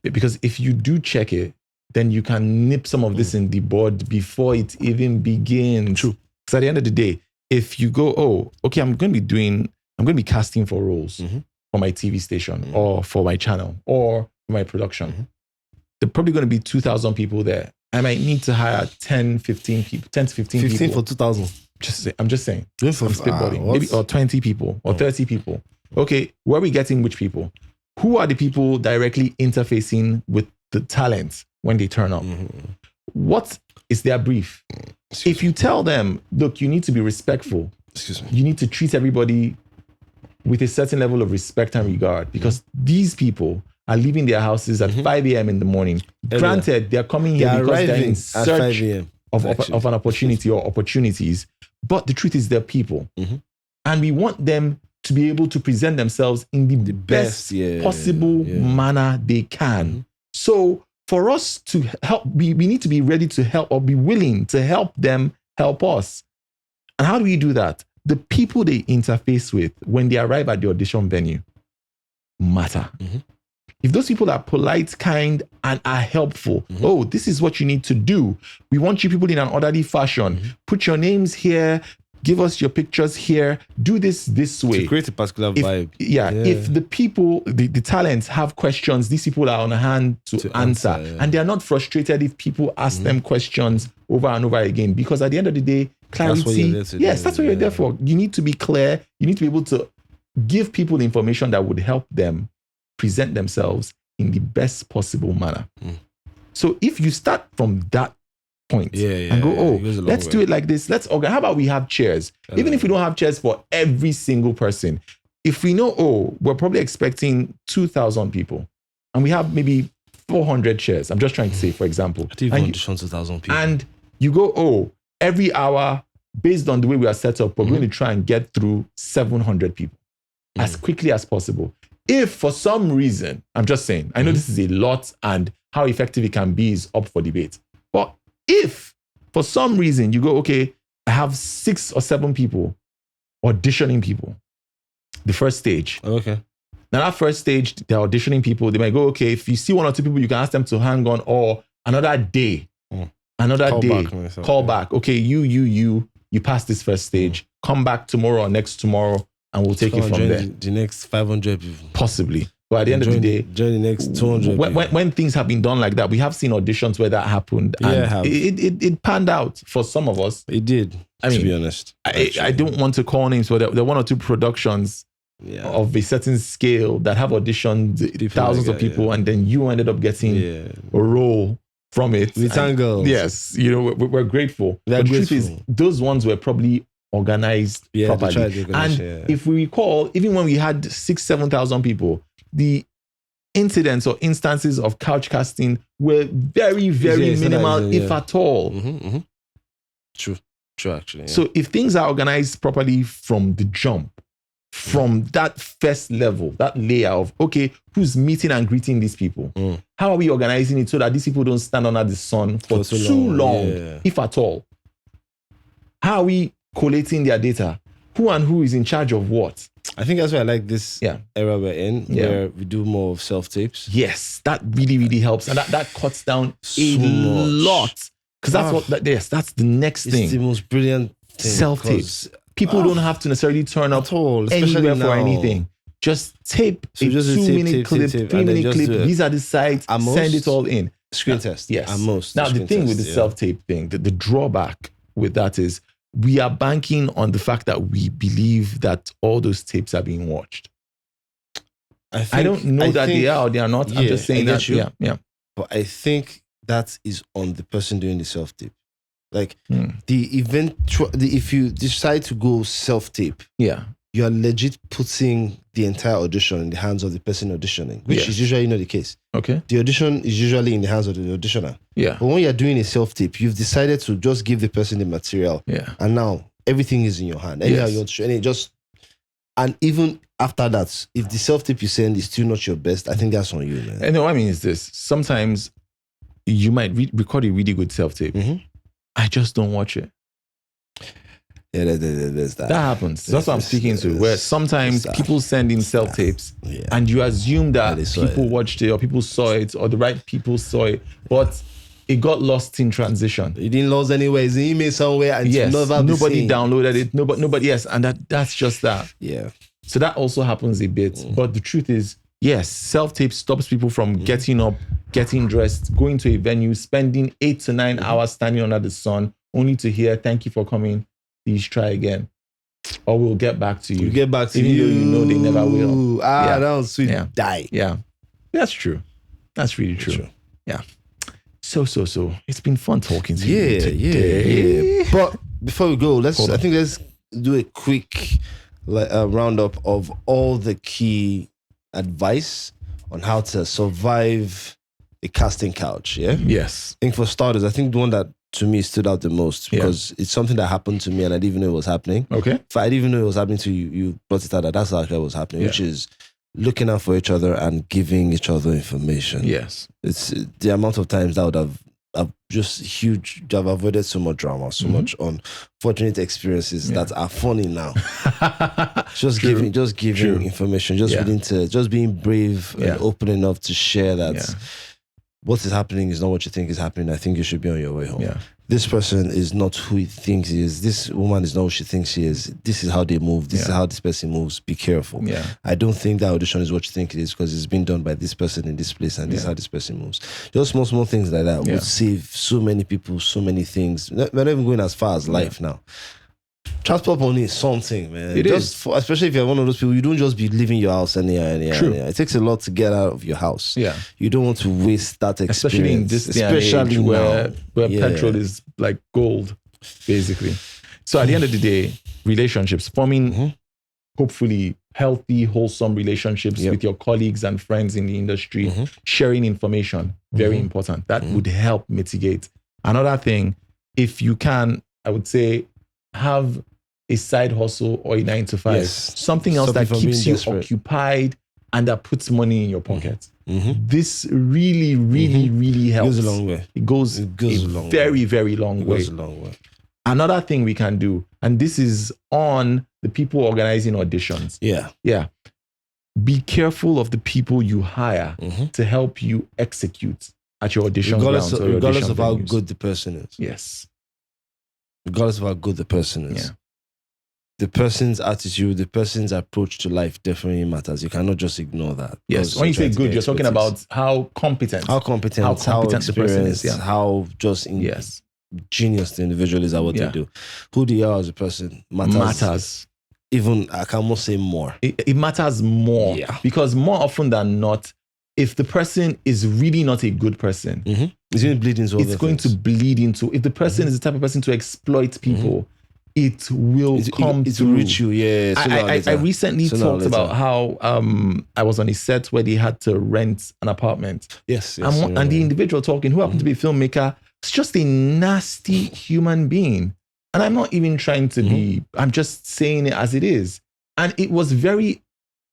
Because if you do check it, then you can nip some of this in the bud before it even begins. True. Because at the end of the day, if you go, I'm going to be casting for roles for my TV station or for my channel or for my production. There are probably going to be 2,000 people there. I might need to hire 10 to 15 people. 15 for 2,000. I'm just saying. I'm spitballing. Maybe, or 20 people or 30 people. Okay, where are we getting which people? Who are the people directly interfacing with the talent when they turn up? What is their brief? If you tell them, look, you need to be respectful. You need to treat everybody with a certain level of respect and regard, because these people are leaving their houses at 5 a.m. in the morning. Granted, they're coming here because they're in search of an opportunity or opportunities. But the truth is, they're people. And we want them to be able to present themselves in the best possible manner they can. So for us to help, we need to be ready to help, or be willing to help them help us. And how do we do that? The people they interface with when they arrive at the audition venue matter. If those people are polite, kind, and are helpful, this is what you need to do. We want you people in an orderly fashion. Put your names here. give us your pictures here, do this way. To create a particular vibe. If the people, the talents have questions, these people are on hand to answer. And they are not frustrated if people ask them questions over and over again. Because at the end of the day, clarity, that's what you're there for. You need to be clear. You need to be able to give people the information that would help them present themselves in the best possible manner. So if you start from that point and go, let's do it like this. Let's organize. How about we have chairs? Even if we don't have chairs for every single person, if we know, we're probably expecting 2,000 people and we have maybe 400 chairs. I'm just trying to say, for example. I think audition 2,000 people. And you go, every hour, based on the way we are set up, we're going to try and get through 700 people as quickly as possible. If for some reason, I'm just saying, I know this is a lot and how effective it can be is up for debate. But if for some reason you go, okay, I have 6 or 7 people auditioning people, the first stage. Okay. Now that first stage, they're auditioning people. They might go, okay, if you see 1 or 2 people, you can ask them to hang on, or another day, call back. Okay, you pass this first stage. Come back tomorrow or next tomorrow, and we'll take it from there. The next 500 people. Possibly. But at the end of the day, join the next 200 when things have been done like that, we have seen auditions where that happened. And it panned out for some of us. It did, to be honest. I don't want to call names, but there are 1 or 2 productions of a certain scale that have auditioned thousands of people, and then you ended up getting a role from it. We thank girls. Yes, we're grateful. The truth is, those ones were probably organized properly. If we recall, even when we had 6,000-7,000 people, the incidents or instances of couch casting were very, very minimal, if at all. True, actually. So if things are organized properly from the jump, from that first level, that layer of, okay, who's meeting and greeting these people? How are we organizing it so that these people don't stand under the sun for too long, if at all? How are we collating their data? Who and who is in charge of what? I think that's why I like this era we're in, where we do more of self-tapes. Yes, that really, really helps. And that cuts down a lot. Because that's the next thing. It's the most brilliant thing. Self-tapes. People don't have to necessarily turn up anywhere for anything. Just tape a 2-minute clip, 3-minute clip. These are the sites. Send it all in. Screen test. Yes. Now, the thing with the self-tape thing, the drawback with that is we are banking on the fact that we believe that all those tapes are being watched. I don't know that they are or they are not. I'm just saying that. Yeah. But I think that is on the person doing the self-tape. Like the event, if you decide to go self-tape, you are legit putting the entire audition in the hands of the person auditioning, which is usually not the case. Okay. The audition is usually in the hands of the auditioner. Yeah. But when you're doing a self-tape, you've decided to just give the person the material. Yeah. And now everything is in your hand. Anyhow you want to show, and even after that, if the self-tape you send is still not your best, I think that's on you, man. And what I mean is this: sometimes you might record a really good self-tape. I just don't watch it. Yeah, there's that. That happens. That's what I'm speaking to. Where sometimes people send in self-tapes and you assume that people watched it or people saw it or the right people saw it, but it got lost in transition. It didn't lose anywhere. It's an email somewhere and nobody downloaded it. Nobody. Yes, and that's just that. Yeah. So that also happens a bit. But the truth is, yes, self-tape stops people from getting up, getting dressed, going to a venue, spending 8 to 9 hours standing under the sun, only to hear, thank you for coming, please try again. Or we'll get back to you. We'll get back to you. Even though you know they never will. That was sweet. Die. Yeah. That's true. That's really true. Yeah. So. It's been fun talking to you today. Yeah. But before we go, let's do a quick roundup of all the key advice on how to survive a casting couch. Yeah. Yes. I think for starters, I think the one that to me stood out the most because it's something that happened to me and I didn't even know it was happening. Okay. If I didn't even know it was happening to you, you brought it out that that's how it was happening, which is looking out for each other and giving each other information. Yes. It's the amount of times that would have just huge. I've avoided so much drama, so much unfortunate experiences that are funny now. just giving information, just being brave and open enough to share that what is happening is not what you think is happening. I think you should be on your way home. Yeah. this person is not who he thinks he is. This woman is not who she thinks she is. This is how they move. This is how this person moves. Be careful. Yeah. I don't think that audition is what you think it is because it's been done by this person in this place and this is how this person moves. Just small things like that would save so many people, so many things. We're not even going as far as life now. Transport money is something, man. It is. Especially if you're one of those people, you don't just be leaving your house anyhow. True. It takes a lot to get out of your house. Yeah. You don't want to waste that experience. Especially in this day and age where petrol is like gold, basically. So at the end of the day, relationships, forming hopefully healthy, wholesome relationships with your colleagues and friends in the industry, sharing information, very important. That would help mitigate. Another thing, if you can, I would say, have a side hustle or a 9-to-5, something else that keeps you occupied and that puts money in your pocket. This really, really helps. It goes a long way. It goes a very, very long way. It goes a long way. Another thing we can do, and this is on the people organizing auditions. Yeah. Be careful of the people you hire to help you execute at your audition grounds. Regardless of how good the person is. Yes. Regardless of how good the person is. Yeah. The person's attitude, the person's approach to life definitely matters. You cannot just ignore that. Yes. When you say good, you're talking about how competent how experienced, the person is. Yeah. How just genius the individual is at what they do. Who they are as a person matters. Even, I can almost say more. It matters more. Yeah. Because more often than not, if the person is really not a good person, it's going to bleed into if the person is the type of person to exploit people, it will reach you. Yeah. I recently talked about how I was on a set where they had to rent an apartment. Yes. And the individual talking, who happened to be a filmmaker, is just a nasty human being. And I'm not even trying to be, I'm just saying it as it is. And it was very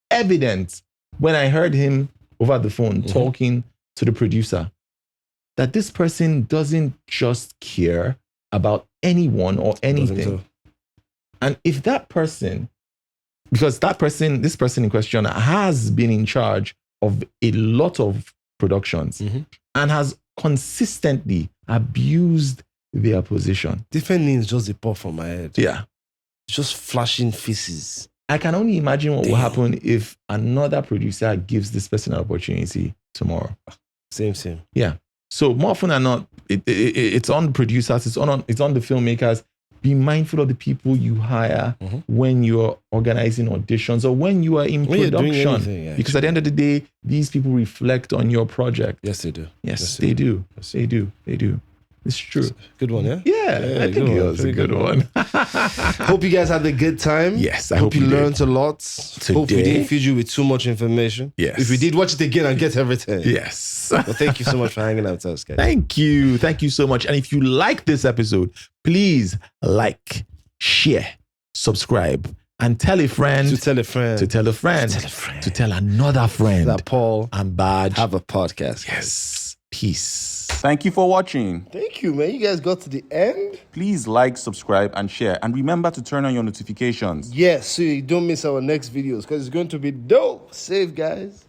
evident when I heard him over the phone talking to the producer that this person doesn't just care about anyone or anything. And if that person, because this person in question has been in charge of a lot of productions and has consistently abused their position. Different names just pop from my head. Yeah. Just flashing faces. I can only imagine what will happen if another producer gives this person an opportunity tomorrow. Same. Yeah. So more often than not, it's on producers, it's on the filmmakers. Be mindful of the people you hire when you're organizing auditions or when you are in production. Because at the end of the day, these people reflect on your project. Yes, they do. Yes, they do. They do. It's true. Good one, yeah? Yeah, I think it was a good one. Hope you guys had a good time. Yes, I hope you learned a lot. Today. Hope we didn't feed you with too much information. Yes. If we did, watch it again and get everything. Yes. Well, thank you so much for hanging out with us, guys. Thank you so much. And if you like this episode, please like, share, subscribe, and tell a friend. To tell a friend. To tell a friend. To tell another friend. That Paul and Baaj have a podcast. Yes. Peace. Thank you for watching. Thank you, man. You guys got to the end. Please like, subscribe, and share. And remember to turn on your notifications. Yes, so you don't miss our next videos because it's going to be dope. Save, guys.